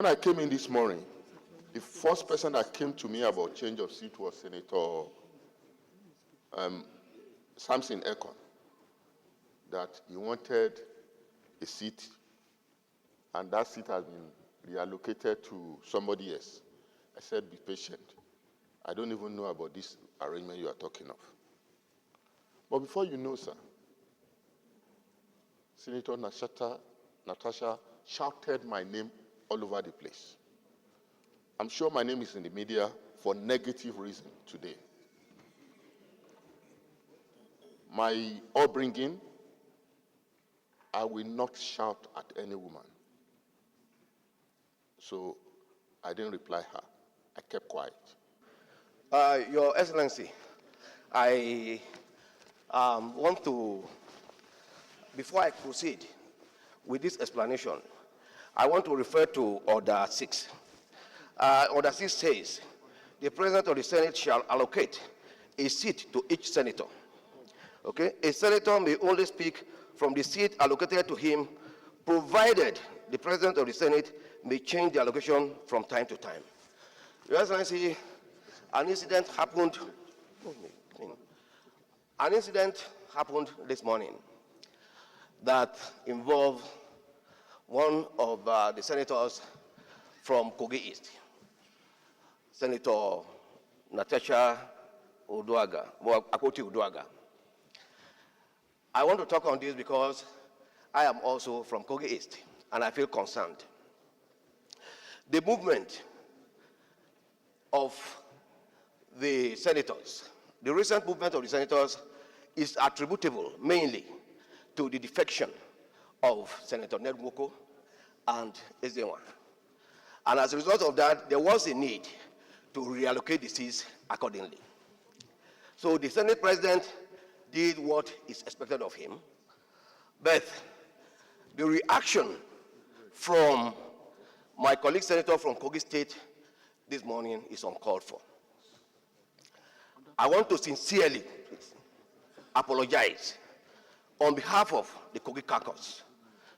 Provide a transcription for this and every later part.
When I came in this morning, the first person that came to me about change of seat was Senator Samson Ekon, that he wanted a seat, and that seat has been reallocated to somebody else. I said, be patient. I don't even know about this arrangement you are talking of. But before you know, sir, Senator Natasha shouted my name all over the place. I'm sure my name is in the media for negative reason today. My upbringing, I will not shout at any woman. So I didn't reply her. I kept quiet. Your Excellency, I want to, before I proceed with this explanation, I want to refer to Order 6. Order 6 says, the President of the Senate shall allocate a seat to each senator. Okay? A senator may only speak from the seat allocated to him, provided the President of the Senate may change the allocation from time to time. Your Excellency, an incident happened this morning that involved one of the senators from Kogi East, Senator Natasha Apologise. I want to talk on this because I am also from Kogi East, and I feel concerned. The movement of the senators, the recent movement of the senators is attributable mainly to the defection of Senator Nedwoko and Ezenwa. And as a result of that, there was a need to reallocate the seats accordingly. So the Senate President did what is expected of him, but the reaction from my colleague senator from Kogi State this morning is uncalled for. I want to sincerely apologize on behalf of the Kogi caucus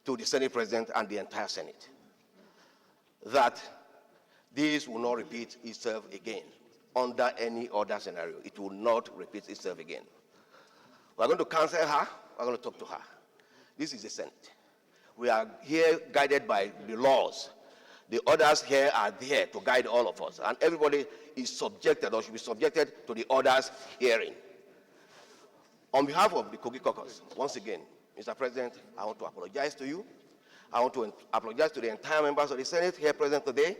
to the Senate President and the entire Senate that this will not repeat itself again under any other scenario. It will not repeat itself again. We're going to counsel her. We're going to talk to her. This is the Senate. We are here guided by the laws. The others here are there to guide all of us. And everybody is subjected or should be subjected to the others' hearing. On behalf of the Kogi caucus, once again, Mr. President, I want to apologize to you. I want to apologize to the entire members of the Senate here present today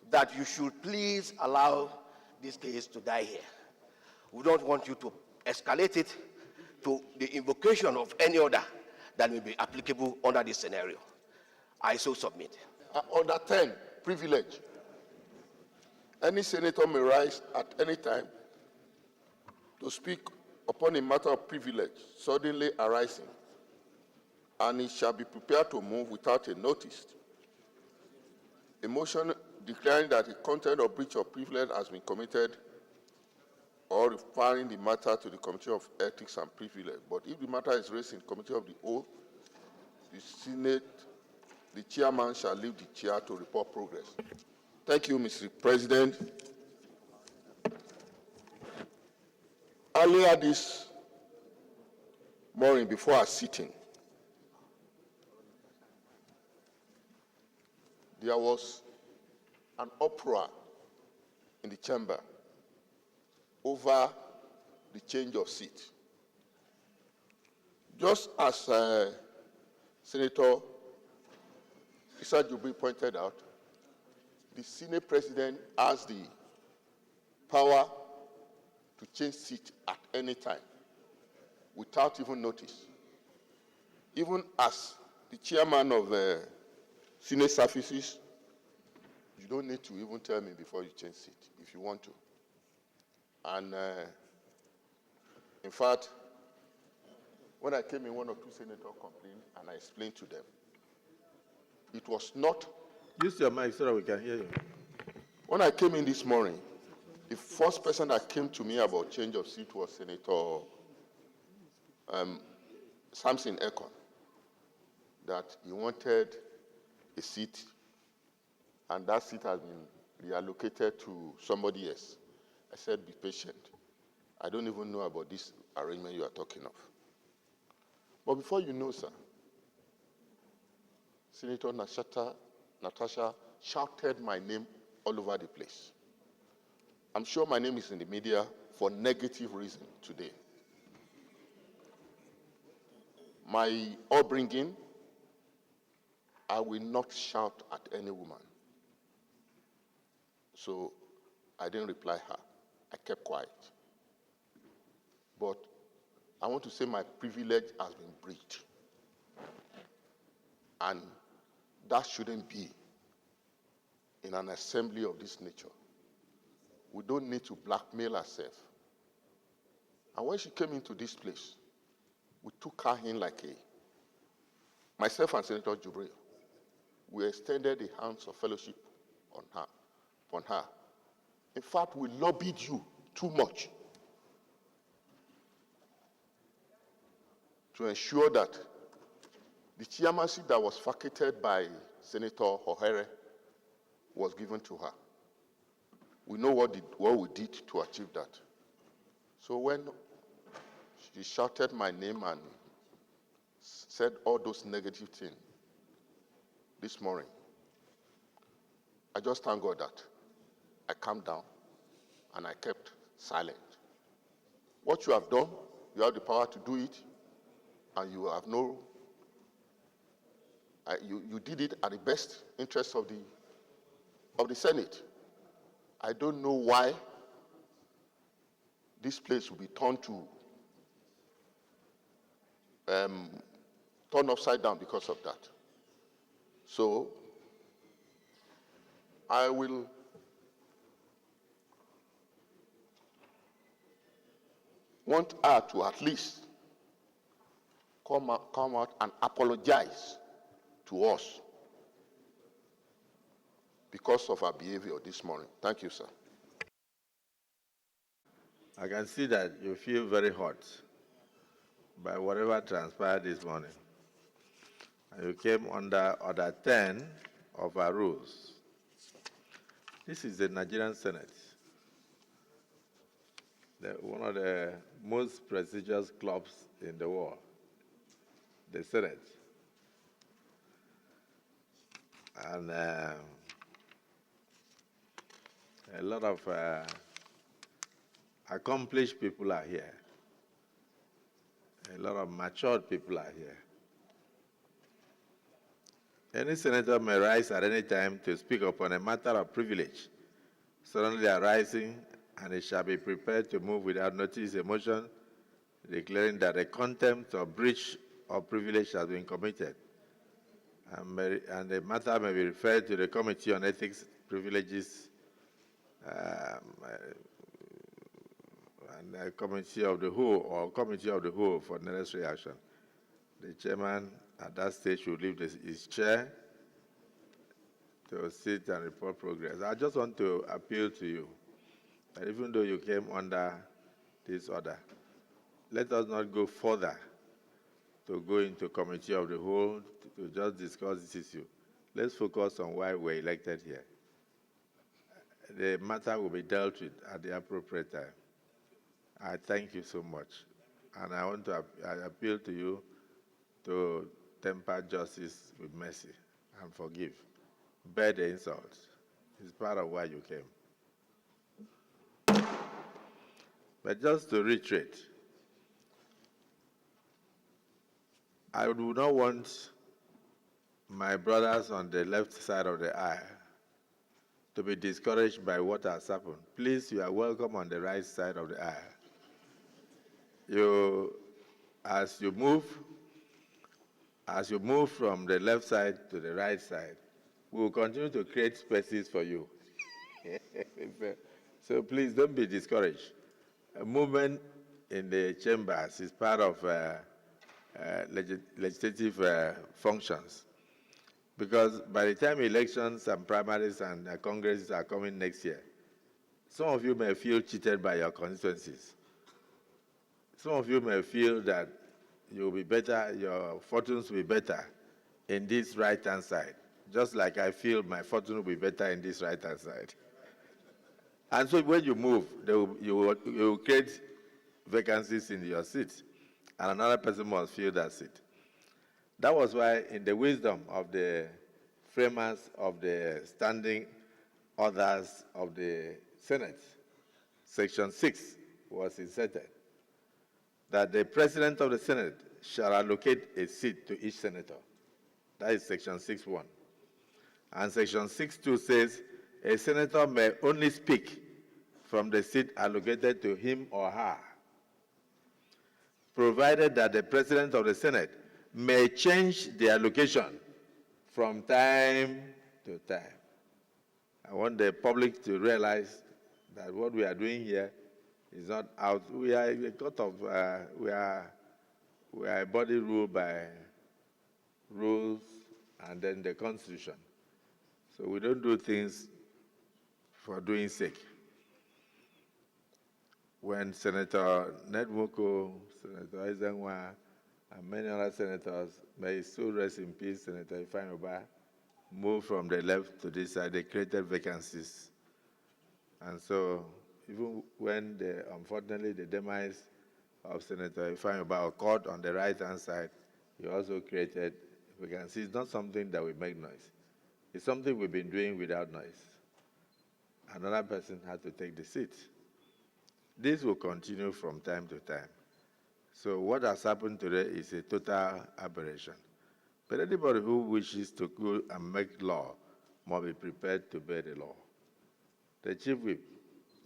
that you should please allow this case to die here. We don't want you to escalate it to the invocation of any order that may be applicable under this scenario. I so submit. Order 10, privilege. Any senator may rise at any time to speak upon a matter of privilege suddenly arising, and he shall be prepared to move without a notice. A motion declaring that a content or breach of privilege has been committed, or referring the matter to the Committee of Ethics and Privilege. But if the matter is raised in Committee of the Oath, the Senate, the chairman shall leave the chair to report progress. Thank you, Mr. President. Earlier this morning, before our sitting, there was an uproar in the chamber over the change of seat. Just as Senator Issa Jubri pointed out, the Senate President has the power to change seat at any time without even notice. Even as the chairman of Senate Services, you don't need to even tell me before you change seat if you want to. And in fact, when I came in, one or two senators complained, and I explained to them. It was not. Use your mic so that we can hear you. When I came in this morning, the first person that came to me about change of seat was Senator Samson Ekon, that he wanted a seat and that seat has been reallocated to somebody else. I said, be patient. I don't even know about this arrangement you are talking of. But before you know, sir, Senator Natasha shouted my name all over the place. I'm sure my name is in the media for negative reason today. My upbringing, I will not shout at any woman. So I didn't reply her. I kept quiet. But I want to say my privilege has been breached. And that shouldn't be in an assembly of this nature. We don't need to blackmail ourselves. And when she came into this place, we took her in like myself and Senator Jubril, we extended the hands of fellowship upon her. In fact, we lobbied you too much to ensure that the chairmanship that was vacated by Senator Ohere was given to her. We know what we did to achieve that. So when she shouted my name and said all those negative things this morning, I just thank God that I calmed down and I kept silent. What you have done, you have the power to do it, and you have you did it at the best interest of the Senate. I don't know why this place will be turned upside down because of that. So I will want her to at least come out and apologize to us because of her behavior this morning. Thank you, sir. I can see that you feel very hot by whatever transpired this morning. And you came under Order 10 of our rules. This is the Nigerian Senate, one of the most prestigious clubs in the world, the Senate. And a lot of accomplished people are here. A lot of matured people are here. Any senator may rise at any time to speak upon a matter of privilege suddenly arising, and it shall be prepared to move without notice a motion declaring that a contempt or breach of privilege has been committed, and the matter may be referred to the Committee on Ethics, Privileges, and the Committee of the Whole, or Committee of the Whole for necessary action. The chairman at that stage will leave his chair to sit and report progress. I just want to appeal to you that even though you came under this order, let us not go further to go into Committee of the Whole to just discuss this issue. Let's focus on why we're elected here. The matter will be dealt with at the appropriate time. I thank you so much. And I want to appeal to you to temper justice with mercy and forgive. Bear the insult. It's part of why you came. But just to reiterate, I do not want my brothers on the left side of the aisle to be discouraged by what has happened. Please, you are welcome on the right side of the aisle. As you move from the left side to the right side, we will continue to create spaces for you. So please don't be discouraged. A movement in the chambers is part of legislative functions. Because by the time elections and primaries and congresses are coming next year, some of you may feel cheated by your constituencies. Some of you may feel that you'll be better, your fortunes will be better in this right-hand side. just like I feel my fortune will be better in this right-hand side. And so when you move, you will create vacancies in your seat, and another person must fill that seat. That was why, in the wisdom of the framers of the standing orders of the Senate, Section 6 was inserted, that the President of the Senate shall allocate a seat to each senator. That is Section 6.1. And Section 6.2 says, a senator may only speak from the seat allocated to him or her, provided that the President of the Senate may change the allocation from time to time. I want the public to realize that what we are doing here is not out. We are a court of, we are a body ruled by rules and then the Constitution. So we don't do things for doing sake. When Senator Nedmoko, Senator Ezenwa, and many other senators, may still rest in peace, Senator Ifeanyi moved from the left to this side, they created vacancies. And so even when, unfortunately, the demise of Senator Ifeanyi occurred on the right-hand side, he also created vacancies. It's not something that will make noise. It's something we've been doing without noise. Another person had to take the seat. This will continue from time to time. So what has happened today is a total aberration. But anybody who wishes to go and make law must be prepared to obey the law. The Chief Whip,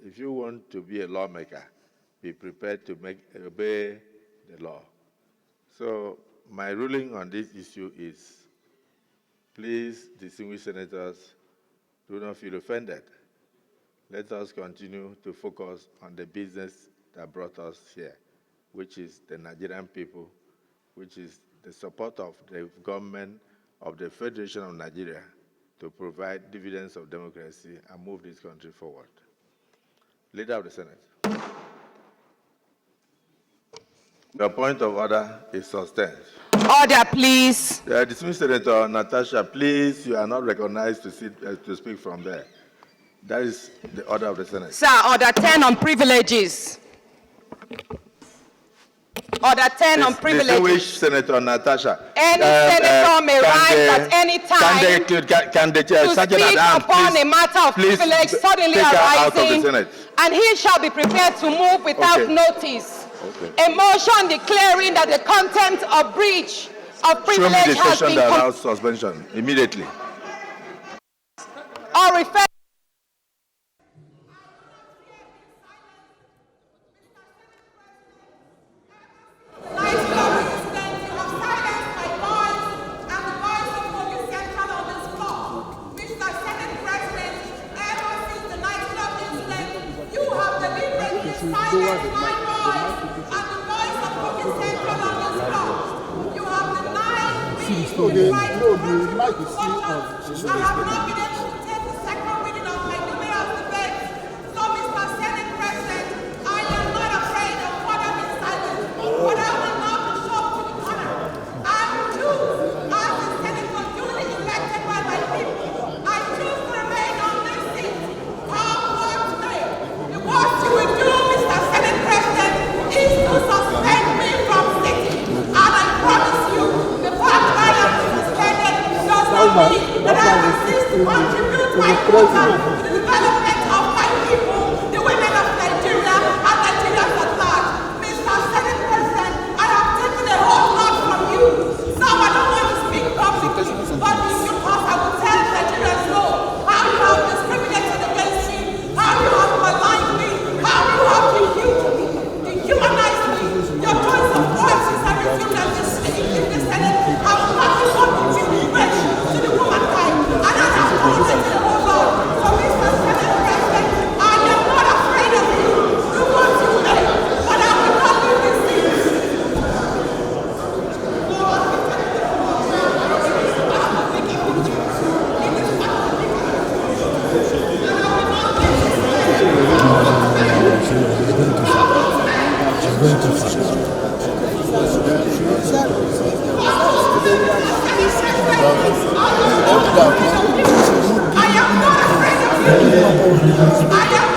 if you want to be a lawmaker, be prepared to obey the law. So my ruling on this issue is, please, distinguished senators, do not feel offended. Let us continue to focus on the business that brought us here, which is the Nigerian people, which is the support of the government of the Federation of Nigeria to provide dividends of democracy and move this country forward. Leader of the Senate. The point of order is sustained. Order, please. Dismissed Senator Natasha, please, you are not recognized to speak from there. That is the order of the Senate. Sir, order 10 on privileges. Order 10 on privileges. Distinguished Senator Natasha. Any senator may rise at any time to speak upon a matter of privilege suddenly arising, and he shall be prepared to move without notice. A motion declaring that the content of breach of privilege has been... Show me the session that allows suspension immediately. Or refer... So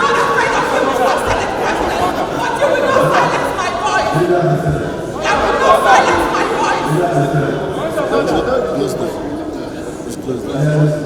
not afraid of you, Mr. Senate President, but you will not silence my voice. You will not silence my voice. Let's close that.